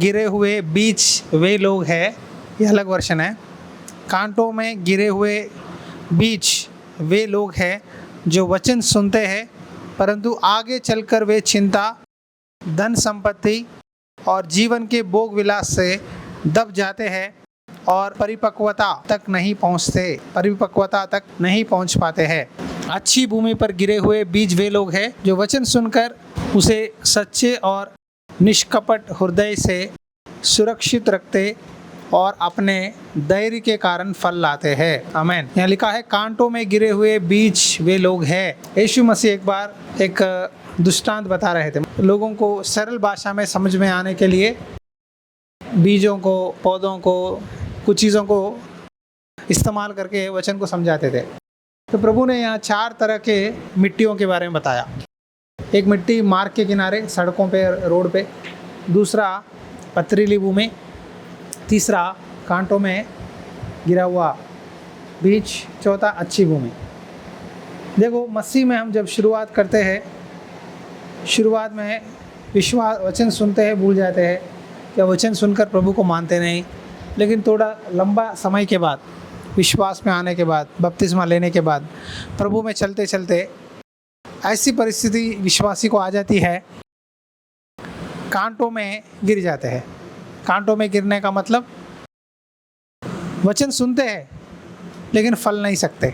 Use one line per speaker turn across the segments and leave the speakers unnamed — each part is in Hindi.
गिरे हुए बीज वे लोग हैं, ये अलग वर्षन है। कांटों में गिरे हुए बीज वे लोग हैं जो वचन सुनते हैं, परंतु आगे चलकर वे चिंता, धन संपत्ति और जीवन के भोग विलास से दब जाते हैं और परिपक्वता तक नहीं पहुंच पाते हैं। अच्छी भूमि पर गिरे हुए बीज वे लोग हैं जो वचन सुनकर उसे सच्चे और निष्कपट हृदय से सुरक्षित रखते और अपने धैर्य के कारण फल लाते हैं। आमीन। यहाँ लिखा है कांटों में गिरे हुए बीज वे लोग हैं। यीशु मसीह एक बार एक दृष्टांत बता रहे थे, लोगों को सरल भाषा में समझ में आने के लिए बीजों को, पौधों को, कुछ चीज़ों को इस्तेमाल करके वचन को समझाते थे। तो प्रभु ने यहाँ 4 तरह के मिट्टियों के बारे में बताया। एक मिट्टी मार्ग के किनारे, सड़कों पे, रोड पे। दूसरा पथरीली भूमि। तीसरा कांटों में गिरा हुआ बीज। चौथा अच्छी भूमि। देखो, मसीह में हम जब शुरुआत करते हैं, शुरुआत में विश्वास, वचन सुनते हैं, भूल जाते हैं, या वचन सुनकर प्रभु को मानते नहीं। लेकिन थोड़ा लंबा समय के बाद, विश्वास में आने के बाद, बपतिस्मा लेने के बाद, प्रभु में चलते चलते ऐसी परिस्थिति विश्वासी को आ जाती है, कांटों में गिर जाते हैं। कांटों में गिरने का मतलब वचन सुनते हैं लेकिन फल नहीं सकते,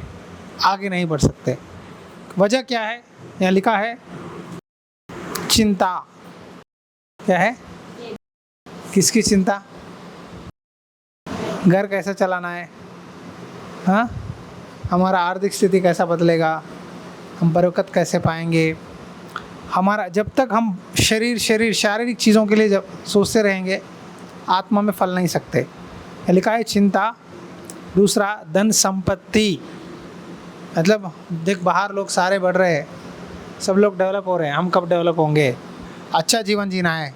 आगे नहीं बढ़ सकते। वजह क्या है? यहाँ लिखा है चिंता। क्या है? किसकी चिंता? घर कैसे चलाना है, हाँ, हमारा आर्थिक स्थिति कैसा बदलेगा, हम बरकत कैसे पाएंगे। हमारा जब तक हम शारीरिक चीज़ों के लिए जब सोचते रहेंगे, आत्मा में फल नहीं सकते। लिखा है चिंता। दूसरा धन संपत्ति, मतलब देख, बाहर लोग सारे बढ़ रहे हैं, सब लोग डेवलप हो रहे हैं, हम कब डेवलप होंगे? अच्छा जीवन जीना है,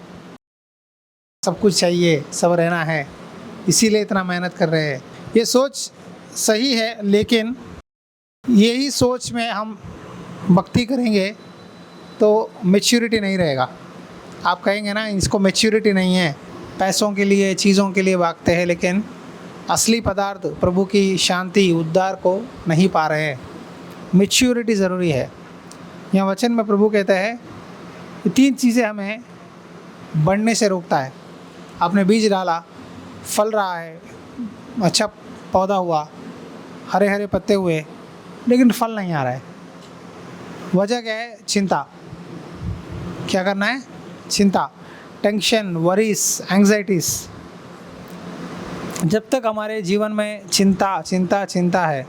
सब कुछ चाहिए, सब रहना है, इसीलिए इतना मेहनत कर रहे हैं। ये सोच सही है, लेकिन यही सोच में हम भक्ति करेंगे तो मैच्योरिटी नहीं रहेगा। आप कहेंगे ना, इसको मैच्योरिटी नहीं है, पैसों के लिए, चीज़ों के लिए भागते हैं, लेकिन असली पदार्थ, प्रभु की शांति, उद्धार को नहीं पा रहे हैं। मैच्योरिटी ज़रूरी है। यहाँ वचन में प्रभु कहता है कि 3 चीज़ें हमें बढ़ने से रोकता है। आपने बीज डाला, फल रहा है, अच्छा पौधा हुआ, हरे हरे पत्ते हुए, लेकिन फल नहीं आ रहा है। वजह क्या है? चिंता। क्या करना है? चिंता, टेंशन, वरीज, एंग्जाइटीज। जब तक हमारे जीवन में चिंता है,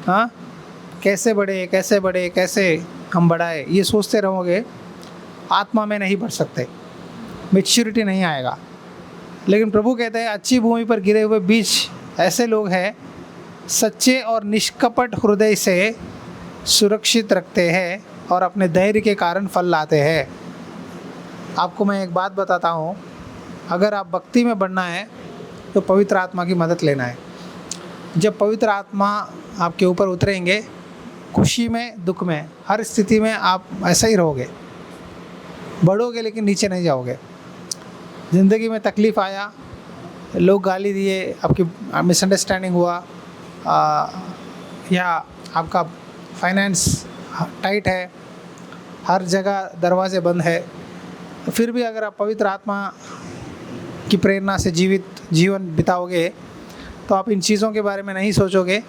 हाँ, कैसे बढ़े, कैसे हम बढ़ाए, ये सोचते रहोगे, आत्मा में नहीं बढ़ सकते, मैच्योरिटी नहीं आएगा। लेकिन प्रभु कहते हैं अच्छी भूमि पर गिरे हुए बीज ऐसे लोग हैं, सच्चे और निष्कपट हृदय से सुरक्षित रखते हैं और अपने धैर्य के कारण फल लाते हैं। आपको मैं एक बात बताता हूँ, अगर आप भक्ति में बढ़ना है तो पवित्र आत्मा की मदद लेना है। जब पवित्र आत्मा आपके ऊपर उतरेंगे, खुशी में, दुख में, हर स्थिति में आप ऐसा ही रहोगे, बढ़ोगे लेकिन नीचे नहीं जाओगे। ज़िंदगी में तकलीफ़ आया, लोग गाली दिए, आपकी मिसअंडरस्टैंडिंग हुआ, या आपका फाइनेंस टाइट है, हर जगह दरवाजे बंद है, फिर भी अगर आप पवित्र आत्मा की प्रेरणा से जीवन बिताओगे तो आप इन चीज़ों के बारे में नहीं सोचोगे।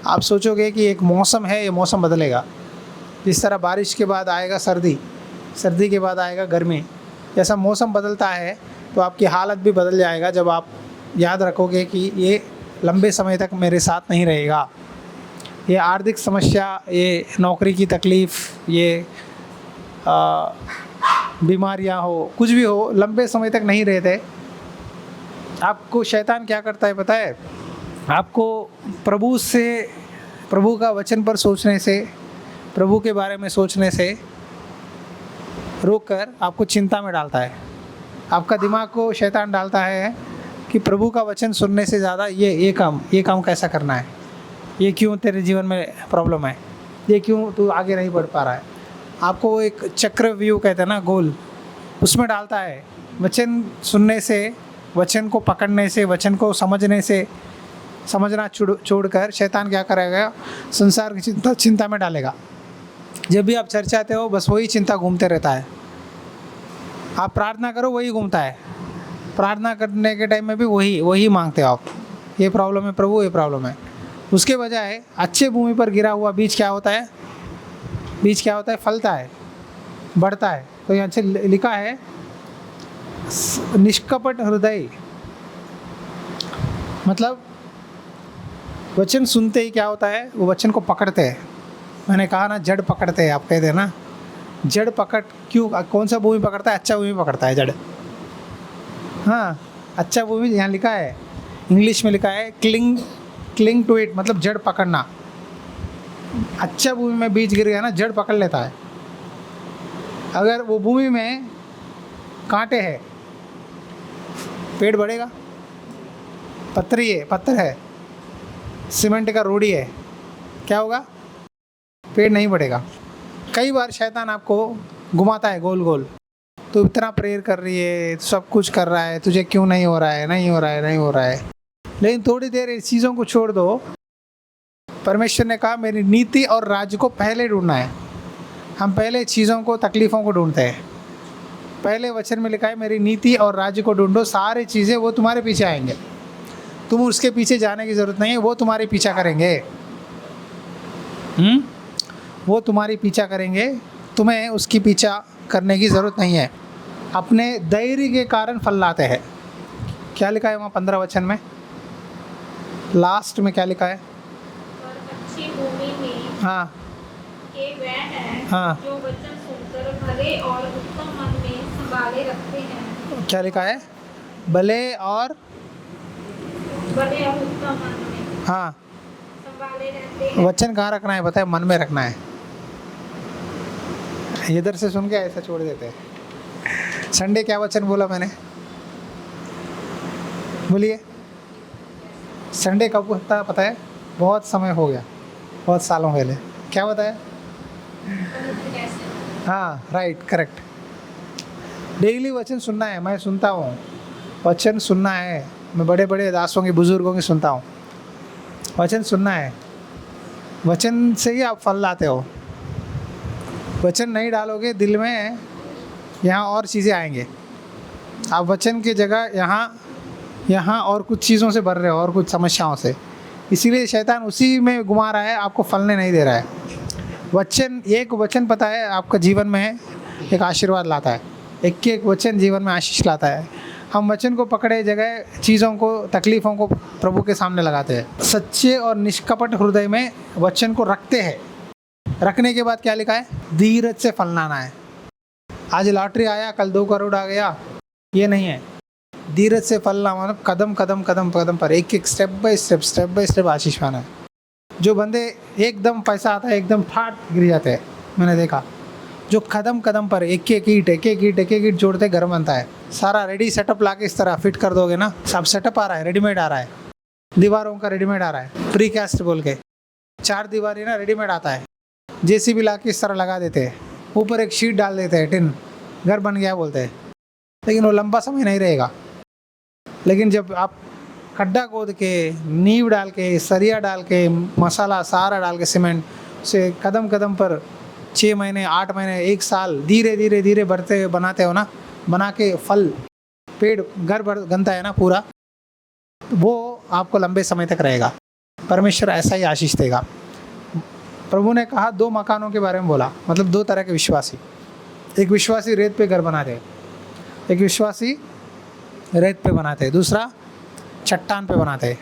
आप सोचोगे कि एक मौसम है, ये मौसम बदलेगा। जिस तरह बारिश के बाद आएगा सर्दी, सर्दी के बाद आएगा गर्मी, जैसा मौसम बदलता है तो आपकी हालत भी बदल जाएगा। जब आप याद रखोगे कि ये लंबे समय तक मेरे साथ नहीं रहेगा, ये आर्थिक समस्या, ये नौकरी की तकलीफ़, ये बीमारियां हो, कुछ भी हो, लंबे समय तक नहीं रहते। आपको शैतान क्या करता है पता है? आपको प्रभु का वचन पर सोचने से, प्रभु के बारे में सोचने से रोककर आपको चिंता में डालता है। आपका दिमाग को शैतान डालता है कि प्रभु का वचन सुनने से ज़्यादा ये काम कैसा करना है, ये क्यों तेरे जीवन में प्रॉब्लम है, ये क्यों तू आगे नहीं बढ़ पा रहा है। आपको एक चक्रव्यूह कहते हैं ना, गोल, उसमें डालता है वचन सुनने से, वचन को पकड़ने से, वचन को समझने से, समझना छोड़कर शैतान क्या करेगा, संसार की चिंता में डालेगा। जब भी आप चर्च आते हो बस वही चिंता घूमते रहता है। आप प्रार्थना करो वही घूमता है, प्रार्थना करने के टाइम में भी वही मांगते हो आप, ये प्रॉब्लम है प्रभु, ये प्रॉब्लम है। उसके बजाय अच्छे भूमि पर गिरा हुआ बीज क्या होता है, बीज क्या होता है, फलता है, बढ़ता है। तो यहाँ से लिखा है निष्कपट हृदय, मतलब वचन सुनते ही क्या होता है, वो वचन को पकड़ते हैं। मैंने कहा ना जड़ पकड़ते हैं, आप कहते हैं ना जड़ पकड़, क्यों, कौन सा भूमि पकड़ता है, अच्छा भूमि पकड़ता है जड़। हाँ, अच्छा भूमि यहाँ लिखा है, इंग्लिश में लिखा है क्लिंग टू इट, मतलब जड़ पकड़ना। अच्छा भूमि में बीज गिर गया ना, जड़ पकड़ लेता है। अगर वो भूमि में कांटे हैं, पेड़ बढ़ेगा? पत्थर है, सीमेंट का रोड़ी है, क्या होगा, पेड़ नहीं बढ़ेगा। कई बार शैतान आपको घुमाता है गोल गोल, तू इतना प्रेयर कर रही है, सब कुछ कर रहा है, तुझे क्यों नहीं हो रहा है, नहीं हो रहा है, नहीं हो रहा है। लेकिन थोड़ी देर इस चीज़ों को छोड़ दो। परमेश्वर ने कहा मेरी नीति और राज्य को पहले ढूंढना है। हम पहले चीज़ों को, तकलीफ़ों को ढूंढते हैं। पहले वचन में लिखा है मेरी नीति और राज्य को ढूंढो, सारी चीज़ें वो तुम्हारे पीछे आएंगे। तुम उसके पीछे जाने की ज़रूरत नहीं है, वो तुम्हारे पीछा करेंगे। वो तुम्हारी पीछा करेंगे, तुम्हें उसकी पीछा करने की ज़रूरत नहीं है। अपने धैर्य के कारण फल लाते हैं। क्या लिखा है वहाँ 15 वचन में, लास्ट में क्या लिखा है?
और अच्छी भूमि में
हाँ
के वह है
हाँ,
जो वचन सुनकर भले और उत्तम मन में संभाले रखते हैं।
क्या लिखा है? भले और
उत्तम मन में
हाँ,
संभाले रहते हैं।
वचन कहाँ रखना है बताए? मन में रखना है। इधर से सुन के ऐसा छोड़ देते हैं। संडे क्या वचन बोला मैंने, बोलिए? संडे कब होता है पता है? बहुत समय हो गया, बहुत सालों पहले। क्या बताया? हाँ राइट, करेक्ट। डेली वचन सुनना है, मैं सुनता हूँ, वचन सुनना है। मैं बड़े बड़े दासों की, बुजुर्गों की सुनता हूँ। वचन सुनना है, वचन से ही आप फल लाते हो। वचन नहीं डालोगे दिल में, यहाँ और चीज़ें आएंगे। आप वचन की जगह यहाँ और कुछ चीज़ों से भर रहे हो, और कुछ समस्याओं से। इसीलिए शैतान उसी में घुमा रहा है, आपको फलने नहीं दे रहा है। वचन, एक वचन पता है आपका जीवन में एक आशीर्वाद लाता है। एक वचन जीवन में आशीष लाता है। हम वचन को पकड़े जगह चीज़ों को, तकलीफ़ों को प्रभु के सामने लगाते हैं। सच्चे और निष्कपट हृदय में वचन को रखते हैं। रखने के बाद क्या लिखा है? धीरज से फल लाना है। आज लॉटरी आया, कल 2 करोड़ आ गया, ये नहीं है। धीरज से फल लाना मतलब कदम कदम कदम कदम पर, एक स्टेप बाय स्टेप आशीष पाना है। जो बंदे एकदम पैसा आता है एकदम ठाट गिर जाते हैं, मैंने देखा। जो कदम कदम पर एक एक ईंट जोड़ते घर बनता है। सारा रेडी सेटअप ला के इस तरह फिट कर दोगे ना, सब सेटअप आ रहा है, रेडीमेड आ रहा है, दीवारों का रेडीमेड आ रहा है, प्री कास्ट बोल के 4 दीवारी ना रेडीमेड आता है। जेसीबी ला के इस तरह लगा देते हैं, ऊपर एक शीट डाल देते हैं, टिन, घर बन गया बोलते हैं। लेकिन वो लंबा समय नहीं रहेगा। लेकिन जब आप खड्डा खोद के, नींव डाल के, सरिया डाल के, मसाला सारा डाल के, सीमेंट से कदम कदम पर 6 महीने, 8 महीने, 1 साल धीरे धीरे धीरे बढ़ते बनाते हो ना, बना के फल, पेड़, घर बनता है ना पूरा, वो आपको लंबे समय तक रहेगा। परमेश्वर ऐसा ही आशीष देगा। प्रभु ने कहा 2 मकानों के बारे में बोला, मतलब 2 तरह के विश्वासी। एक विश्वासी रेत पे घर बनाते हैं, एक विश्वासी रेत पे बनाते हैं, दूसरा चट्टान पे बनाते हैं।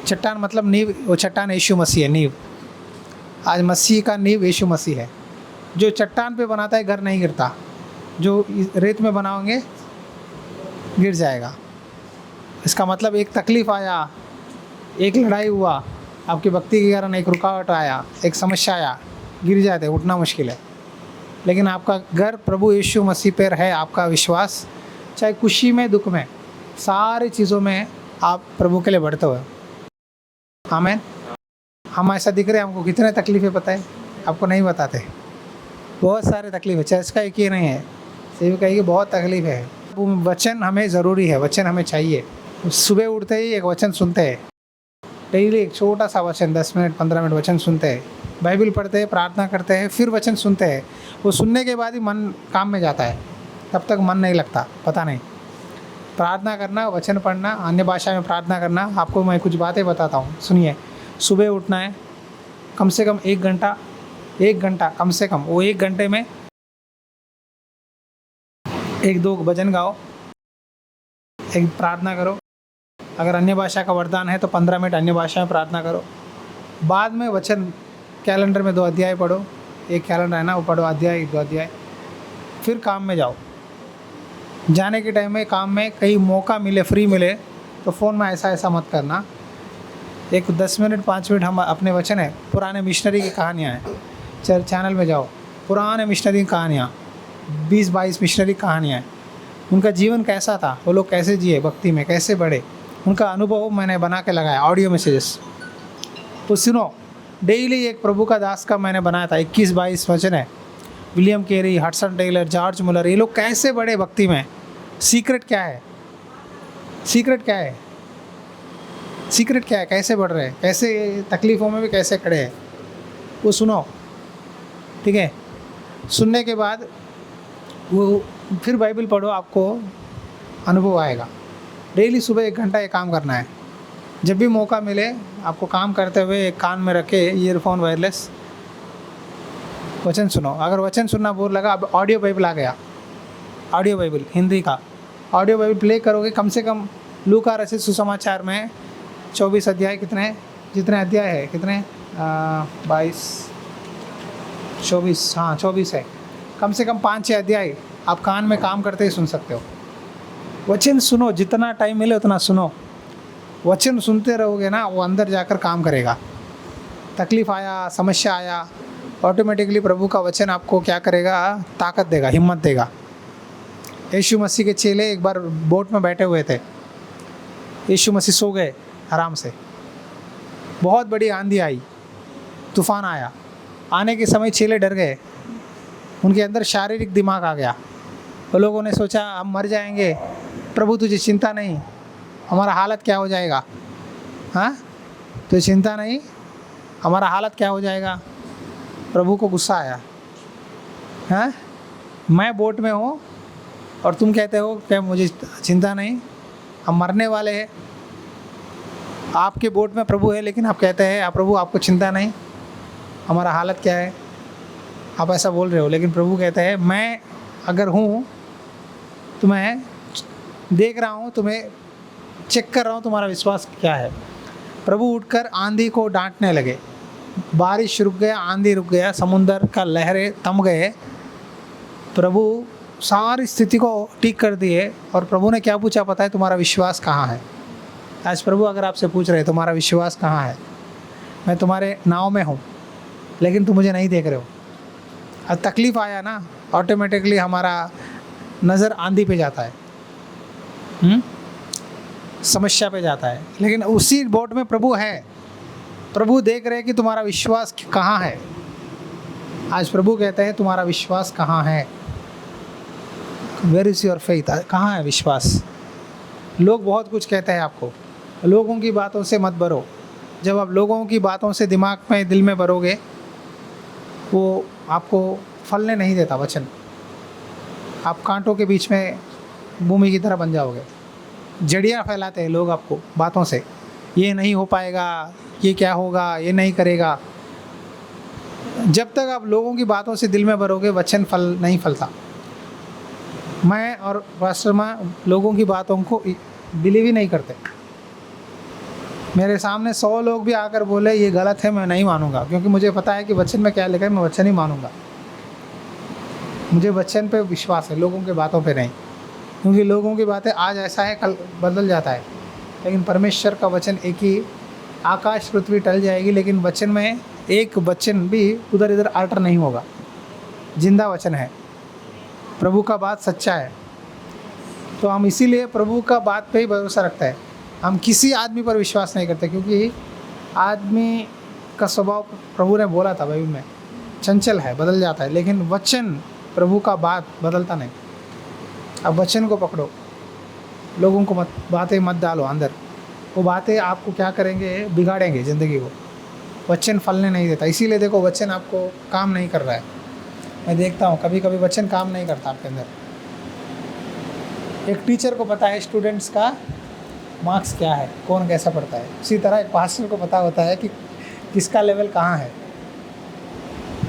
चट्टान मतलब नींव, वो चट्टान यीशु मसीह है, नींव। आज मसीह का नींव यीशु मसीह है। जो चट्टान पे बनाता है घर नहीं गिरता, जो रेत में बनाओगे गिर जाएगा। इसका मतलब एक तकलीफ़ आया, एक लड़ाई हुआ, आपकी भक्ति के कारण एक रुकावट आया, एक समस्या आया, गिर जाते, उठना मुश्किल है। लेकिन आपका घर प्रभु यीशु मसीह पर है, आपका विश्वास, चाहे खुशी में दुख में, सारी चीज़ों में आप प्रभु के लिए बढ़ते हो। आमीन। हम ऐसा दिख रहे हैं, हमको कितने तकलीफ़ें पता है, आपको नहीं बताते। बहुत सारे तकलीफ़ है, चर्च का एक ही नहीं है, ये भी कहेगी बहुत तकलीफ है। वचन हमें ज़रूरी है, वचन हमें चाहिए। सुबह उठते ही एक वचन सुनते हैं, डेली एक छोटा सा वचन, 10 मिनट 15 मिनट वचन सुनते हैं, बाइबल पढ़ते हैं, प्रार्थना करते हैं, फिर वचन सुनते हैं। वो सुनने के बाद ही मन काम में जाता है, तब तक मन नहीं लगता, पता नहीं। प्रार्थना करना, वचन पढ़ना, अन्य भाषा में प्रार्थना करना। आपको मैं कुछ बातें बताता हूँ, सुनिए। सुबह उठना है, कम से कम 1 घंटा कम से कम, वो 1 घंटे में 1-2 भजन गाओ, एक प्रार्थना करो। अगर अन्य भाषा का वरदान है तो 15 मिनट अन्य भाषा में प्रार्थना करो। बाद में वचन, कैलेंडर में 2 अध्याय पढ़ो, एक कैलेंडर है ना, वो पढ़ो, अध्याय 2 अध्याय। फिर काम में जाओ। जाने के टाइम में, काम में कहीं मौका मिले, फ्री मिले तो फ़ोन में ऐसा मत करना। एक 10 मिनट 5 मिनट हम अपने वचन है, पुराने मिशनरी की कहानियाँ हैं, चैनल में जाओ, पुराने मिशनरी की कहानियाँ, 20-22 मिशनरी कहानियाँ हैं। उनका जीवन कैसा था, वो लोग कैसे जिए, भक्ति में कैसे बढ़े, उनका अनुभव मैंने बना के लगाया, ऑडियो मैसेजेस। तो सुनो, डेली एक प्रभु का दास का मैंने बनाया था, 21-22 वचन है। William Carey, Hudson Taylor, George Muller, ये लोग कैसे बढ़े भक्ति में। सीक्रेट क्या है? सीक्रेट क्या है? सीक्रेट क्या है? कैसे बढ़ रहे हैं, कैसे तकलीफ़ों में भी कैसे खड़े हैं, वो सुनो, ठीक है। सुनने के बाद वो फिर बाइबल पढ़ो, आपको अनुभव आएगा। डेली सुबह 1 घंटा ये काम करना है। जब भी मौका मिले आपको, काम करते हुए एक कान में रखे ईयरफोन वायरलेस, वचन सुनो। अगर वचन सुनना बोर लगा, अब ऑडियो बाइबल आ गया, ऑडियो बाइबल हिंदी का ऑडियो बाइबल प्ले करोगे। कम से कम लूका रचित सुसमाचार में 24 अध्याय, जितने अध्याय है, कितने 22 24, हाँ 24 है। कम से कम 5-6 अध्याय आप कान में काम करते ही सुन सकते हो। वचन सुनो, जितना टाइम मिले उतना सुनो। वचन सुनते रहोगे ना, वो अंदर जाकर काम करेगा। तकलीफ़ आया, समस्या आया, ऑटोमेटिकली प्रभु का वचन आपको क्या करेगा, ताकत देगा, हिम्मत देगा। यीशु मसीह के चेले एक बार बोट में बैठे हुए थे, यीशु मसीह सो गए आराम से। बहुत बड़ी आंधी आई, तूफान आया। आने के समय चेले डर गए, उनके अंदर शारीरिक दिमाग आ गया। वो लोगों ने सोचा हम मर जाएंगे, प्रभु तुझे चिंता नहीं, हमारा हालत क्या हो जाएगा, हाँ तुझे चिंता नहीं, हमारा हालत क्या हो जाएगा। प्रभु को गुस्सा आया, हाँ मैं बोट में हूँ और तुम कहते हो कि मुझे चिंता नहीं, हम मरने वाले हैं। आपके बोट में प्रभु है, लेकिन आप कहते हैं प्रभु आपको चिंता नहीं, हमारा हालत क्या है, आप ऐसा बोल रहे हो। लेकिन प्रभु कहते हैं मैं अगर हूँ, तुम्हें देख रहा हूँ, तुम्हें चेक कर रहा हूँ, तुम्हारा विश्वास क्या है। प्रभु उठकर आंधी को डांटने लगे, बारिश रुक गया, आंधी रुक गया, समुंदर का लहरें थम गए। प्रभु सारी स्थिति को ठीक कर दिए। और प्रभु ने क्या पूछा पता है? तुम्हारा विश्वास कहाँ है। आज प्रभु अगर आपसे पूछ रहे तुम्हारा विश्वास कहाँ है, मैं तुम्हारे नाव में हूँ लेकिन तुम मुझे नहीं देख रहे हो। अब तकलीफ़ आया ना, ऑटोमेटिकली हमारा नज़र आंधी पे जाता है, समस्या पे जाता है। लेकिन उसी बोट में प्रभु है, प्रभु देख रहे हैं कि तुम्हारा विश्वास कहाँ है। आज प्रभु कहते हैं तुम्हारा विश्वास कहाँ है, वेयर इज़ योर फेथ, कहाँ है विश्वास। लोग बहुत कुछ कहते हैं आपको, लोगों की बातों से मत भरो। जब आप लोगों की बातों से दिमाग में, दिल में भरोगे, वो आपको फलने नहीं देता वचन। आप कांटों के बीच में भूमि की तरह बन जाओगे। जड़ियाँ फैलाते हैं लोग आपको बातों से, ये नहीं हो पाएगा, ये क्या होगा, ये नहीं करेगा। जब तक आप लोगों की बातों से दिल में भरोगे, वचन फल नहीं फलता। मैं और पास्टर माँ लोगों की बातों को बिलीव ही नहीं करते। मेरे सामने 100 लोग भी आकर बोले ये गलत है, मैं नहीं मानूंगा, क्योंकि मुझे पता है कि वचन में क्या लिखा है, मैं वचन ही मानूंगा। मुझे वचन पे विश्वास है, लोगों के बातों पे नहीं। क्योंकि लोगों की बातें आज ऐसा है, कल बदल जाता है, लेकिन परमेश्वर का वचन एक ही। आकाश पृथ्वी टल जाएगी, लेकिन वचन में एक वचन भी उधर इधर अल्टर नहीं होगा। जिंदा वचन है, प्रभु का बात सच्चा है। तो हम इसीलिए प्रभु का बात पे ही भरोसा रखते हैं। हम किसी आदमी पर विश्वास नहीं करते, क्योंकि आदमी का स्वभाव प्रभु ने बोला था बाइबल में, चंचल है, बदल जाता है। लेकिन वचन, प्रभु का बात बदलता नहीं। अब वचन को पकड़ो, लोगों को मत बातें मत डालो अंदर। वो बातें आपको क्या करेंगे, बिगाड़ेंगे ज़िंदगी को। वचन फलने नहीं देता, इसीलिए देखो वचन आपको काम नहीं कर रहा है। मैं देखता हूँ कभी कभी वचन काम नहीं करता आपके अंदर। एक टीचर को पता है स्टूडेंट्स का मार्क्स क्या है, कौन कैसा पढ़ता है, उसी तरह एक पास्टर को पता होता है कि किसका लेवल कहाँ है।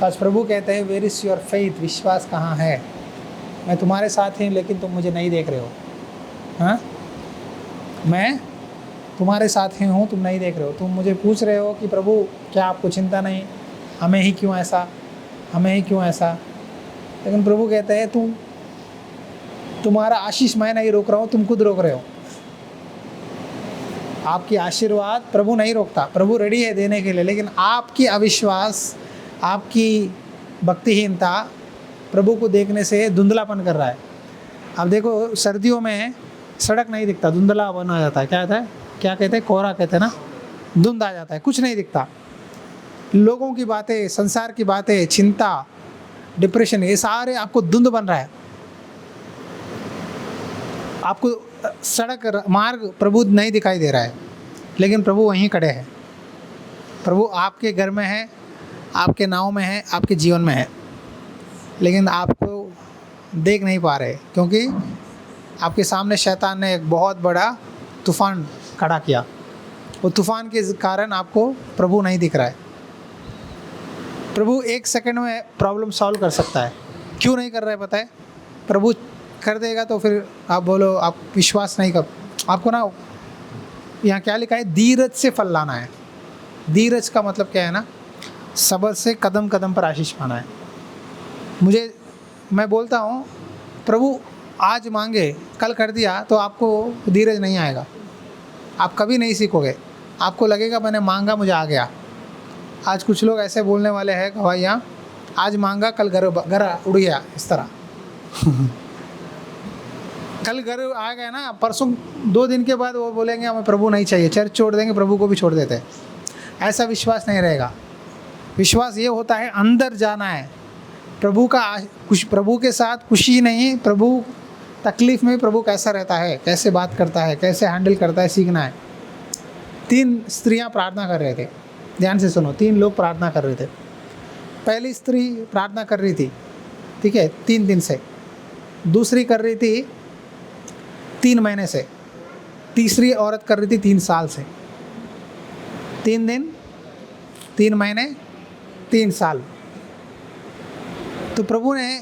आज प्रभु कहते हैं वेयर इज़ योर फेथ, विश्वास कहाँ है। मैं तुम्हारे साथ हूँ लेकिन तुम मुझे नहीं देख रहे हो। हाँ, मैं तुम्हारे साथ ही हूँ, तुम नहीं देख रहे हो। तुम मुझे पूछ रहे हो कि प्रभु क्या आपको चिंता नहीं, हमें ही क्यों ऐसा, हमें ही क्यों ऐसा। लेकिन प्रभु कहते हैं तुम्हारा आशीष मैं नहीं रोक रहा हूँ, तुम खुद रोक रहे हो। आपकी आशीर्वाद प्रभु नहीं रोकता, प्रभु रेडी है देने के लिए, लेकिन आपकी अविश्वास, आपकी भक्तिहीनता प्रभु को देखने से धुंधलापन कर रहा है। अब देखो सर्दियों में सड़क नहीं दिखता, धुंधला बना जाता है। क्या होता है, क्या कहते हैं, कोहरा कहते हैं ना, धुंध आ जाता है, कुछ नहीं दिखता। लोगों की बातें, संसार की बातें, चिंता, डिप्रेशन, ये सारे आपको धुंध बन रहा है। आपको सड़क मार्ग प्रभु नहीं दिखाई दे रहा है, लेकिन प्रभु वहीं खड़े हैं। प्रभु आपके घर में है, आपके नाव में है, आपके जीवन में है, लेकिन आपको देख नहीं पा रहे, क्योंकि आपके सामने शैतान ने एक बहुत बड़ा तूफान खड़ा किया। वो तूफान के कारण आपको प्रभु नहीं दिख रहा है। प्रभु एक सेकंड में प्रॉब्लम सॉल्व कर सकता है, क्यों नहीं कर रहा है पता है? प्रभु कर देगा तो फिर आप बोलो आप विश्वास नहीं कर। आपको ना यहाँ क्या लिखा है, धीरज से फल लाना है। धीरज का मतलब क्या है ना, सब्र से कदम कदम पर आशीष पाना है। मैं बोलता हूँ प्रभु आज मांगे कल कर दिया तो आपको धीरज नहीं आएगा, आप कभी नहीं सीखोगे। आपको लगेगा मैंने मांगा मुझे आ गया। आज कुछ लोग ऐसे बोलने वाले हैं गवाहियाँ, आज मांगा कल घर उड़ गया, इस तरह कल घर आ गया ना, परसों 2 दिन के बाद वो बोलेंगे हमें प्रभु नहीं चाहिए, चर्च छोड़ देंगे, प्रभु को भी छोड़ देते हैं। ऐसा विश्वास नहीं रहेगा। विश्वास ये होता है अंदर जाना है, प्रभु का कुछ, प्रभु के साथ खुशी नहीं, प्रभु तकलीफ़ में प्रभु कैसा रहता है, कैसे बात करता है, कैसे हैंडल करता है, सीखना है। 3 स्त्रियां प्रार्थना कर रहे थे, ध्यान से सुनो। 3 लोग प्रार्थना कर रहे थे। पहली स्त्री प्रार्थना कर रही थी, ठीक है, 3 दिन से। दूसरी कर रही थी 3 महीने से। तीसरी औरत कर रही थी 3 साल से। 3 दिन, 3 महीने, 3 साल। तो प्रभु ने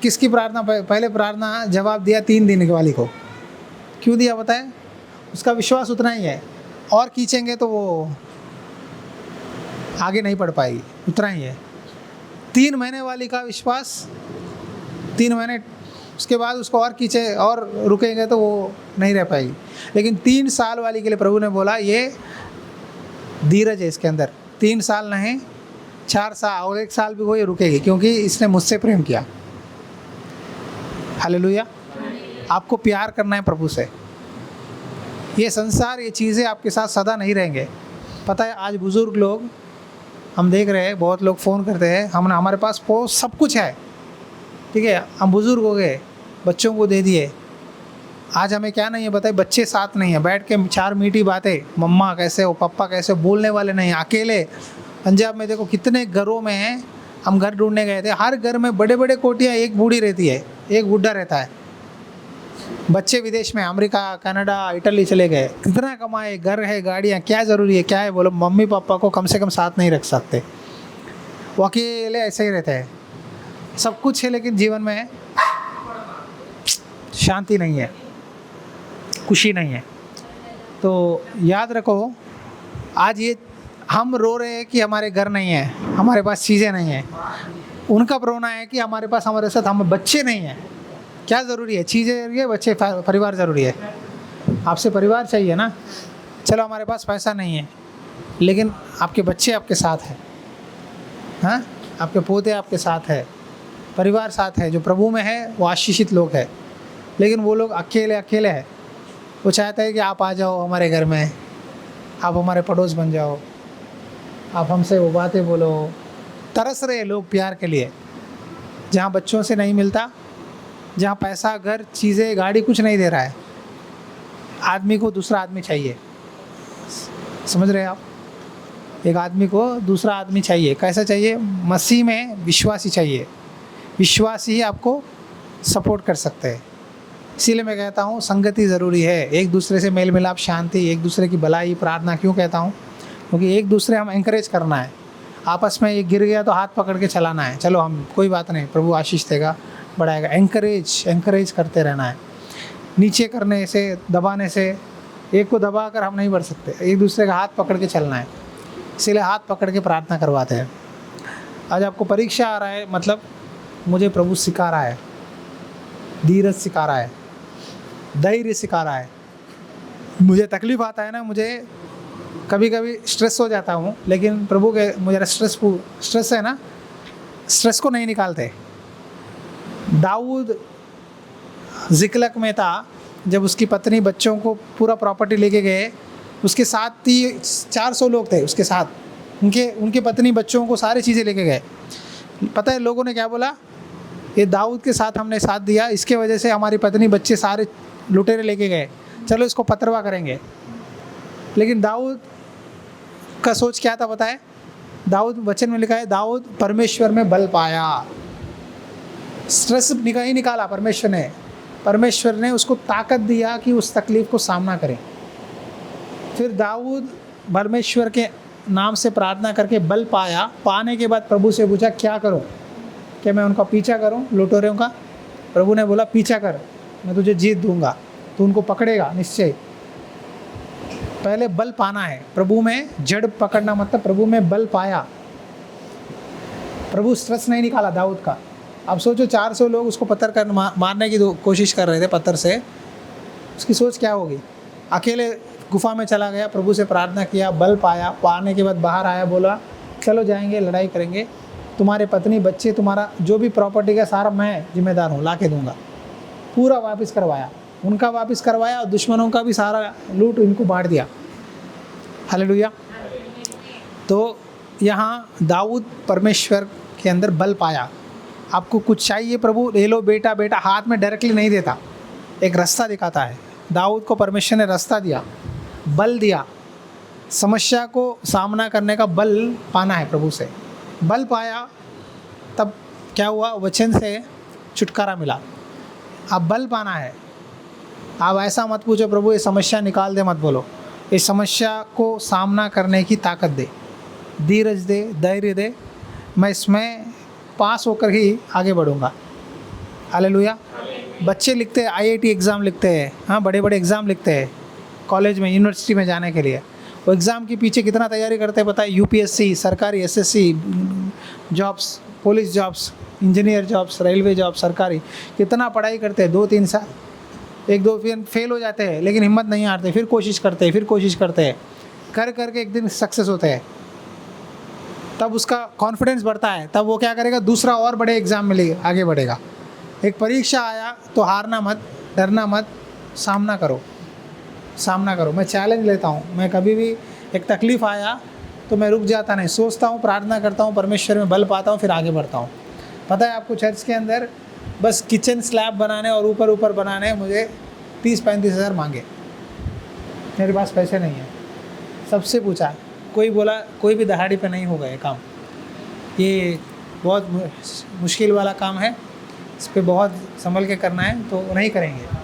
किसकी प्रार्थना पहले प्रार्थना जवाब दिया? 3 दिन वाली को। क्यों दिया बताए? उसका विश्वास उतना ही है, और खींचेंगे तो वो आगे नहीं बढ़ पाएगी, उतना ही है। 3 महीने वाली का विश्वास, 3 महीने उसके बाद उसको और खींचे और रुकेंगे तो वो नहीं रह पाएगी। लेकिन 3 साल वाली के लिए प्रभु ने बोला ये धीरज है इसके अंदर। 3 साल नहीं, 4 साल और 1 साल भी वो ये रुकेगी, क्योंकि इसने मुझसे प्रेम किया। हालेलुया। आपको प्यार करना है प्रभु से। ये संसार, ये चीज़ें आपके साथ सदा नहीं रहेंगे। पता है आज बुज़ुर्ग लोग हम देख रहे हैं, बहुत लोग फ़ोन करते हैं, हमारे पास सब कुछ है, ठीक है, हम बुज़ुर्ग हो गए, बच्चों को दे दिए। आज हमें क्या नहीं है बताइए, बच्चे साथ नहीं है, बैठ के 4 मीठी बातें, मम्मा कैसे हो, पापा कैसे हो, बोलने वाले नहीं, अकेले। पंजाब में देखो कितने घरों में हैं, हम घर ढूंढने गए थे, हर घर में बड़े बड़े कोठियाँ, एक बूढ़ी रहती है, एक बूढ़ा रहता है। बच्चे विदेश में, अमेरिका, कनाडा, इटली चले गए, कितना कमाए, घर है, गाड़ियाँ, क्या ज़रूरी है, क्या है बोलो, मम्मी पापा को कम से कम साथ नहीं रख सकते, वो अकेले ऐसे ही रहते हैं। सब कुछ है लेकिन जीवन में शांति नहीं है, खुशी नहीं है। तो याद रखो, आज ये हम रो रहे हैं कि हमारे घर नहीं है, हमारे पास चीज़ें नहीं हैं। उनका रोना है कि हमारे पास, हमारे साथ हम बच्चे नहीं हैं। क्या ज़रूरी है? चीज़ें ज़रूरी है, बच्चे, परिवार ज़रूरी है। आपसे परिवार चाहिए ना। चलो हमारे पास पैसा नहीं है, लेकिन आपके बच्चे आपके साथ हैं, हाँ, आपके पोते आपके साथ है, परिवार साथ है। जो प्रभु में है वो आशीषित लोग हैं, लेकिन वो लोग अकेले अकेले हैं। वो चाहते हैं कि आप आ जाओ हमारे घर में, आप हमारे पड़ोस बन जाओ, आप हमसे वो बातें बोलो। तरस रहे लोग प्यार के लिए। जहाँ बच्चों से नहीं मिलता, जहाँ पैसा, घर, चीज़ें, गाड़ी कुछ नहीं दे रहा है, आदमी को दूसरा आदमी चाहिए। समझ रहे हैं आप? एक आदमी को दूसरा आदमी चाहिए। कैसा चाहिए? मसीह में विश्वासी चाहिए। विश्वासी ही आपको सपोर्ट कर सकते हैं। इसीलिए मैं कहता हूँ संगति ज़रूरी है। एक दूसरे से मेल मिलाप, शांति, एक दूसरे की भलाई, प्रार्थना। क्यों कहता हूँ? क्योंकि एक दूसरे हम एंकरेज करना है। आपस में एक गिर गया तो हाथ पकड़ के चलाना है। चलो हम, कोई बात नहीं, प्रभु आशीष देगा, बढ़ाएगा। एंकरेज करते रहना है। नीचे करने से, दबाने से, एक को दबा कर हम नहीं बढ़ सकते। एक दूसरे का हाथ पकड़ के चलना है। इसीलिए हाथ पकड़ के प्रार्थना करवाते हैं। आज आपको परीक्षा आ रहा है, मतलब मुझे प्रभु सिखा रहा है, धीरज सिखा रहा है, धैर्य सिखा रहा है। मुझे तकलीफ आता है ना, मुझे कभी कभी स्ट्रेस हो जाता हूँ, लेकिन प्रभु के मुझे स्ट्रेस है ना, स्ट्रेस को नहीं निकालते। दाऊद जिक्लक में था, जब उसकी पत्नी बच्चों को पूरा प्रॉपर्टी लेके गए, उसके साथ ही 400 लोग थे उसके साथ, उनके पत्नी बच्चों को सारी चीज़ें लेके गए। पता है लोगों ने क्या बोला? ये दाऊद के साथ हमने साथ दिया, इसके वजह से हमारी पत्नी बच्चे सारे लुटेरे लेके गए, चलो इसको पथरवा करेंगे। लेकिन दाऊद का सोच क्या था पता है? दाऊद, वचन में लिखा है, दाऊद परमेश्वर में बल पाया। स्ट्रेस ही निकाला परमेश्वर ने उसको ताकत दिया कि उस तकलीफ को सामना करे। फिर दाऊद परमेश्वर के नाम से प्रार्थना करके बल पाया। पाने के बाद प्रभु से पूछा क्या करूं? क्या मैं उनका पीछा करूं, लुटेरों का? प्रभु ने बोला पीछा कर, मैं तुझे जीत दूंगा, तू उनको पकड़ेगा निश्चय। पहले बल पाना है प्रभु में, जड़ पकड़ना मतलब प्रभु में बल पाया। प्रभु स्ट्रेस नहीं निकाला दाऊद का। अब सोचो 400 लोग उसको पत्थर कर मारने की कोशिश कर रहे थे पत्थर से, उसकी सोच क्या होगी? अकेले गुफा में चला गया, प्रभु से प्रार्थना किया, बल पाया। पाने के बाद बाहर आया, बोला चलो जाएंगे, लड़ाई करेंगे, तुम्हारे पत्नी बच्चे, तुम्हारा जो भी प्रॉपर्टी का सारा मैं जिम्मेदार हूँ, ला के दूँगा। पूरा वापस करवाया, उनका वापस करवाया और दुश्मनों का भी सारा लूट इनको बांट दिया। हालेलुया। तो यहाँ दाऊद परमेश्वर के अंदर बल पाया। आपको कुछ चाहिए, प्रभु ले लो बेटा, बेटा हाथ में डायरेक्टली नहीं देता, एक रास्ता दिखाता है। दाऊद को परमेश्वर ने रास्ता दिया, बल दिया। समस्या को सामना करने का बल पाना है प्रभु से। बल पाया तब क्या हुआ? वचन से छुटकारा मिला। अब बल पाना है। आप ऐसा मत पूछो प्रभु ये समस्या निकाल दे, मत बोलो। इस समस्या को सामना करने की ताकत दे, धीरज दे, धैर्य दे, मैं इसमें पास होकर ही आगे बढ़ूंगा। हालेलुया। बच्चे लिखते हैं, IIT एग्ज़ाम लिखते हैं, हाँ बड़े बड़े एग्ज़ाम लिखते हैं कॉलेज में, यूनिवर्सिटी में जाने के लिए। वो एग्ज़ाम के पीछे कितना तैयारी करते हैं पता है? UPSC, सरकारी SSC jobs, police jobs, engineer jobs, railway job, सरकारी, कितना पढ़ाई करते हैं 2-3 साल। एक दो फिर फेल हो जाते हैं, लेकिन हिम्मत नहीं हारते, फिर कोशिश करते हैं, कर करके एक दिन सक्सेस होते हैं। तब उसका कॉन्फिडेंस बढ़ता है, तब वो क्या करेगा? दूसरा और बड़े एग्ज़ाम में आगे बढ़ेगा। एक परीक्षा आया तो हारना मत, डरना मत, सामना करो। मैं चैलेंज लेता हूँ। मैं कभी भी एक तकलीफ़ आया तो मैं रुक जाता नहीं, सोचता हूँ, प्रार्थना करता हूँ, परमेश्वर में बल पाता हूँ, फिर आगे बढ़ता हूँ। पता है आपको, चर्च के अंदर बस किचन स्लैब बनाने और ऊपर बनाने मुझे 30-35 हज़ार मांगे। मेरे पास पैसे नहीं है। सबसे पूछा, कोई बोला कोई भी दहाड़ी पे नहीं होगा ये काम, ये बहुत मुश्किल वाला काम है, इस पर बहुत संभल के करना है, तो नहीं करेंगे।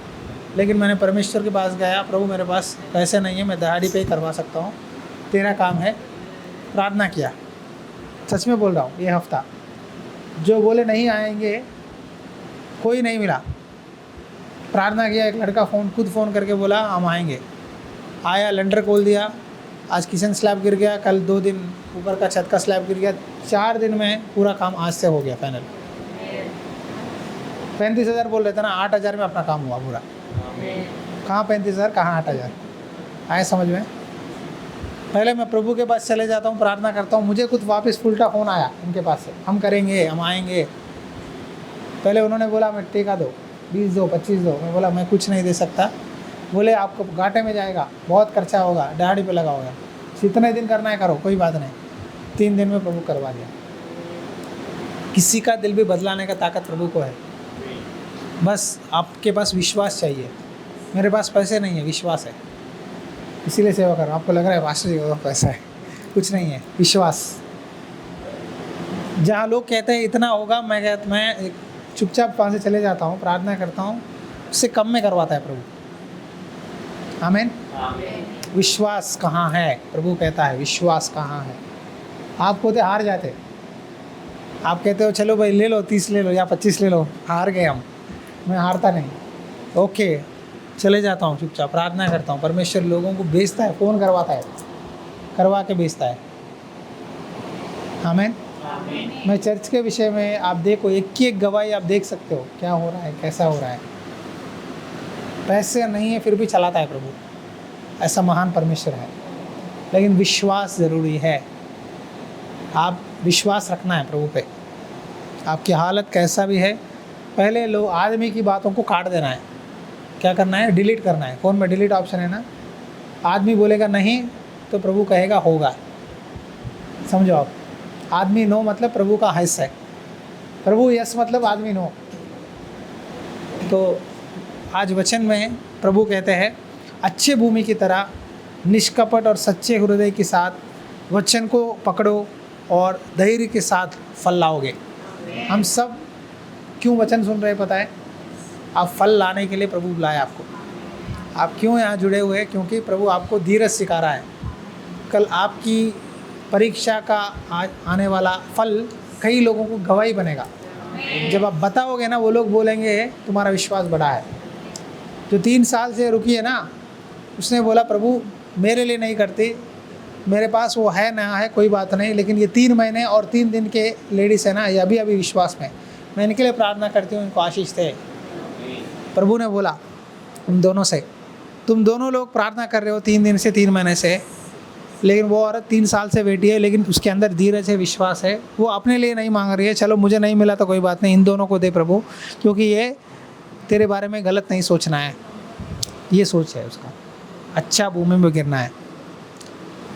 लेकिन मैंने परमेश्वर के पास गया, प्रभु मेरे पास पैसे नहीं है, मैं दहाड़ी पे ही करवा सकता हूँ, तेरा काम है। प्रार्थना किया, सच में बोल रहा हूँ। ये हफ्ता जो बोले नहीं आएंगे, कोई नहीं मिला। प्रार्थना किया, एक लड़का खुद फ़ोन करके बोला हम आएंगे। आया, लेंटर खोल दिया, आज किचन स्लैब गिर गया, कल 2 दिन ऊपर का छत का स्लैब गिर गया, 4 दिन में पूरा काम आज से हो गया फाइनल। 35 हज़ार बोल रहे थे ना, 8 हज़ार में अपना काम हुआ पूरा। कहाँ 35 हज़ार, कहाँ 8 हज़ार? आए समझ में? पहले मैं प्रभु के पास चले जाता हूँ, प्रार्थना करता हूँ, मुझे खुद वापस उल्टा फ़ोन आया उनके पास से, हम करेंगे, हम आएंगे। पहले उन्होंने बोला मैं टेका दो, 20 दो, 25 दो। मैं बोला मैं कुछ नहीं दे सकता। बोले आपको घाटे में जाएगा, बहुत खर्चा होगा, दहाड़ी पे लगा होगा, जितने दिन करना है करो, कोई बात नहीं। 3 दिन में प्रभु करवा दिया। किसी का दिल भी बदलाने का ताकत प्रभु को है। बस आपके पास विश्वास चाहिए। मेरे पास पैसे नहीं है, विश्वास है, इसीलिए सेवा कर रहा हूँ। आपको लग रहा है पास्टर जी को पैसा है, कुछ नहीं है, विश्वास। जहाँ लोग कहते हैं इतना होगा, मैं चुपचाप वहाँ से चले जाता हूँ, प्रार्थना करता हूँ, उससे कम में करवाता है प्रभु। आमीन। विश्वास कहाँ है? प्रभु कहता है विश्वास कहाँ है। आप खुद हार जाते, आप कहते हो चलो भाई ले लो, 30 ले लो या 25 ले लो, हार गए हम। मैं हारता नहीं, ओके चले जाता हूँ, चुपचाप प्रार्थना करता हूँ। परमेश्वर लोगों को भेजता है, फ़ोन करवाता है, करवा के भेजता है। आमीन। मैं चर्च के विषय में आप देखो, एक गवाही आप देख सकते हो क्या हो रहा है, कैसा हो रहा है। पैसे नहीं है फिर भी चलाता है प्रभु, ऐसा महान परमेश्वर है। लेकिन विश्वास ज़रूरी है, आप विश्वास रखना है प्रभु पे। आपकी हालत कैसा भी है, पहले लोग आदमी की बातों को काट देना है। क्या करना है? डिलीट करना है। फ़ोन में डिलीट ऑप्शन है ना, आदमी बोलेगा नहीं तो प्रभु कहेगा होगा। समझो आप, आदमी नो मतलब प्रभु का हस है, प्रभु यस मतलब आदमी नो। तो आज वचन में प्रभु कहते हैं अच्छे भूमि की तरह निष्कपट और सच्चे हृदय के साथ वचन को पकड़ो और धैर्य के साथ फल लाओगे। हम सब क्यों वचन सुन रहे पता है? आप फल लाने के लिए प्रभु बुलाया आपको। आप क्यों यहाँ जुड़े हुए हैं? क्योंकि प्रभु आपको धीरज सिखा रहा है। कल आपकी परीक्षा का आने वाला फल कई लोगों को गवाही बनेगा। जब आप बताओगे ना, वो लोग बोलेंगे तुम्हारा विश्वास बढ़ा है। जो 3 साल से रुकी है ना, उसने बोला प्रभु मेरे लिए नहीं करती, मेरे पास वो है ना है कोई बात नहीं, लेकिन ये 3 महीने और 3 दिन के लेडीज़ है ना, ये अभी विश्वास में, मैं इनके लिए प्रार्थना करती हूँ, इनको आशीष दे। प्रभु ने बोला तुम दोनों लोग प्रार्थना कर रहे हो 3 दिन से 3 महीने से, लेकिन वो औरत 3 साल से बैठी है, लेकिन उसके अंदर धीरज है, विश्वास है। वो अपने लिए नहीं मांग रही है, चलो मुझे नहीं मिला तो कोई बात नहीं, इन दोनों को दे प्रभु, क्योंकि ये तेरे बारे में गलत नहीं सोचना है, ये सोच है उसका, अच्छा भूमि में गिरना है।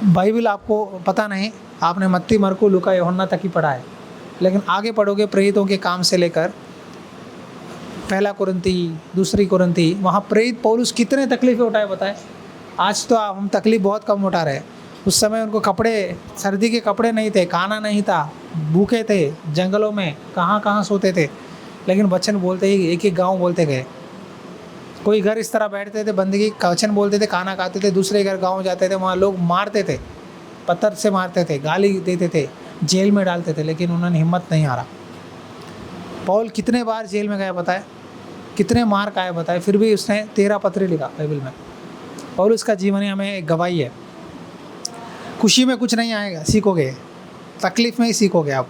बाइबल आपको पता नहीं, आपने मत्ती, मरकू, लूका, यूहन्ना तक ही पढ़ा है, लेकिन आगे पढ़ोगे प्रेरितों के काम से लेकर 1 कुरिन्ती, 2 कुरिन्ती, वहाँ प्रेरित पौलुस कितने तकलीफ़ें उठाए बताए। आज तो हम तकलीफ़ बहुत कम उठा रहे हैं। उस समय उनको कपड़े, सर्दी के कपड़े नहीं थे, खाना नहीं था, भूखे थे, जंगलों में कहाँ सोते थे, लेकिन वचन बोलते ही एक गांव बोलते गए। कोई घर इस तरह बैठते थे, बंदगी का वचन बोलते थे, खाना खाते थे, दूसरे घर गांव जाते थे, वहाँ लोग मारते थे, पत्थर से मारते थे, गाली देते थे, जेल में डालते थे, लेकिन उन्होंने हिम्मत नहीं हारा। पौल कितने बार जेल में गया बताए, कितने मार खाए बताए, फिर भी उसने 13 पत्री लिखा बाइबल में। पौल उसका जीवन हमें एक गवाही है। खुशी में कुछ नहीं आएगा, सीखोगे, तकलीफ़ में ही सीखोगे। आप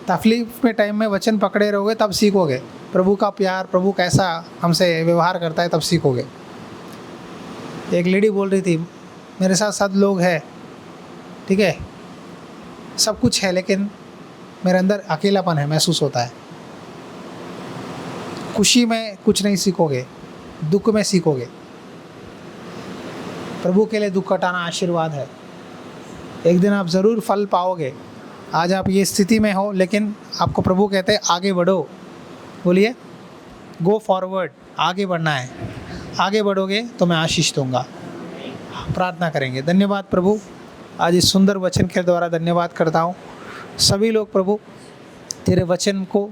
तकलीफ़ में टाइम में वचन पकड़े रहोगे तब सीखोगे प्रभु का प्यार, प्रभु कैसा हमसे व्यवहार करता है, तब सीखोगे। एक लेडी बोल रही थी मेरे साथ 7 लोग हैं, ठीक है, सब कुछ है, लेकिन मेरे अंदर अकेलापन है, महसूस होता है। खुशी में कुछ नहीं सीखोगे, दुख में सीखोगे। प्रभु के लिए दुख कटाना आशीर्वाद है। एक दिन आप ज़रूर फल पाओगे। आज आप ये स्थिति में हो, लेकिन आपको प्रभु कहते हैं आगे बढ़ो। बोलिए गो फॉरवर्ड, आगे बढ़ना है। आगे बढ़ोगे तो मैं आशीष दूंगा। प्रार्थना करेंगे। धन्यवाद प्रभु, आज इस सुंदर वचन के द्वारा धन्यवाद करता हूँ। सभी लोग प्रभु तेरे वचन को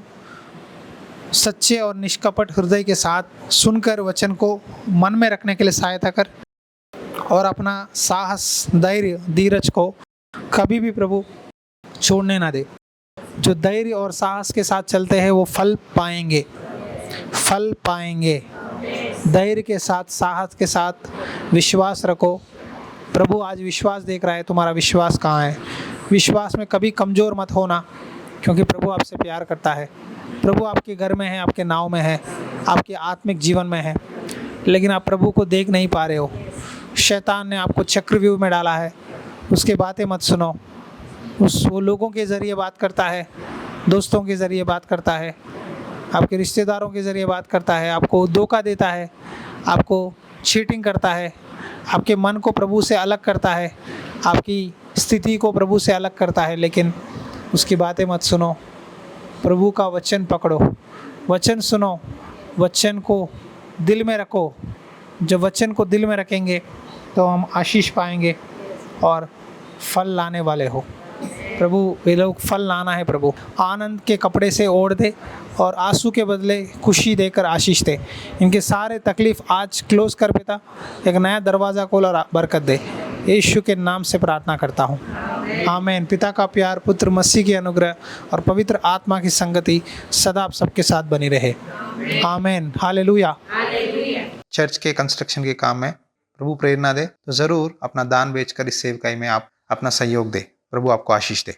सच्चे और निष्कपट हृदय के साथ सुनकर वचन को मन में रखने के लिए सहायता कर, और अपना साहस, धैर्य, धीरज को कभी भी प्रभु छोड़ने ना दे। जो धैर्य और साहस के साथ चलते हैं वो फल पाएंगे, फल पाएंगे। धैर्य के साथ, साहस के साथ विश्वास रखो। प्रभु आज विश्वास देख रहा है, तुम्हारा विश्वास कहाँ है। विश्वास में कभी कमज़ोर मत होना, क्योंकि प्रभु आपसे प्यार करता है। प्रभु आपके घर में है, आपके नाव में है, आपके आत्मिक जीवन में है, लेकिन आप प्रभु को देख नहीं पा रहे हो। शैतान ने आपको चक्रव्यूह में डाला है, उसकी बातें मत सुनो। वो लोगों के ज़रिए बात करता है, दोस्तों के ज़रिए बात करता है, आपके रिश्तेदारों के ज़रिए बात करता है, आपको धोखा देता है, आपको चीटिंग करता है, आपके मन को प्रभु से अलग करता है, आपकी स्थिति को प्रभु से अलग करता है। लेकिन उसकी बातें मत सुनो, प्रभु का वचन पकड़ो, वचन सुनो, वचन को दिल में रखो। जब वचन को दिल में रखेंगे तो हम आशीष पाएंगे और फल लाने वाले हो। प्रभु ये लोग फल लाना है प्रभु। आनंद के कपड़े से ओढ़ दे और आंसू के बदले खुशी देकर आशीष दे। इनके सारे तकलीफ आज क्लोज कर पिता, एक नया दरवाज़ा खोल और बरकत दे। यीशु के नाम से प्रार्थना करता हूँ, आमीन। पिता का प्यार, पुत्र मसीह की अनुग्रह और पवित्र आत्मा की संगति सदा आप सबके साथ बनी रहे, आमीन। हालेलुया। चर्च के कंस्ट्रक्शन के काम में प्रभु प्रेरणा दे तो ज़रूर अपना दान बेचकर इस सेवकाई में आप अपना सहयोग दे। प्रभु आपको आशीष दे।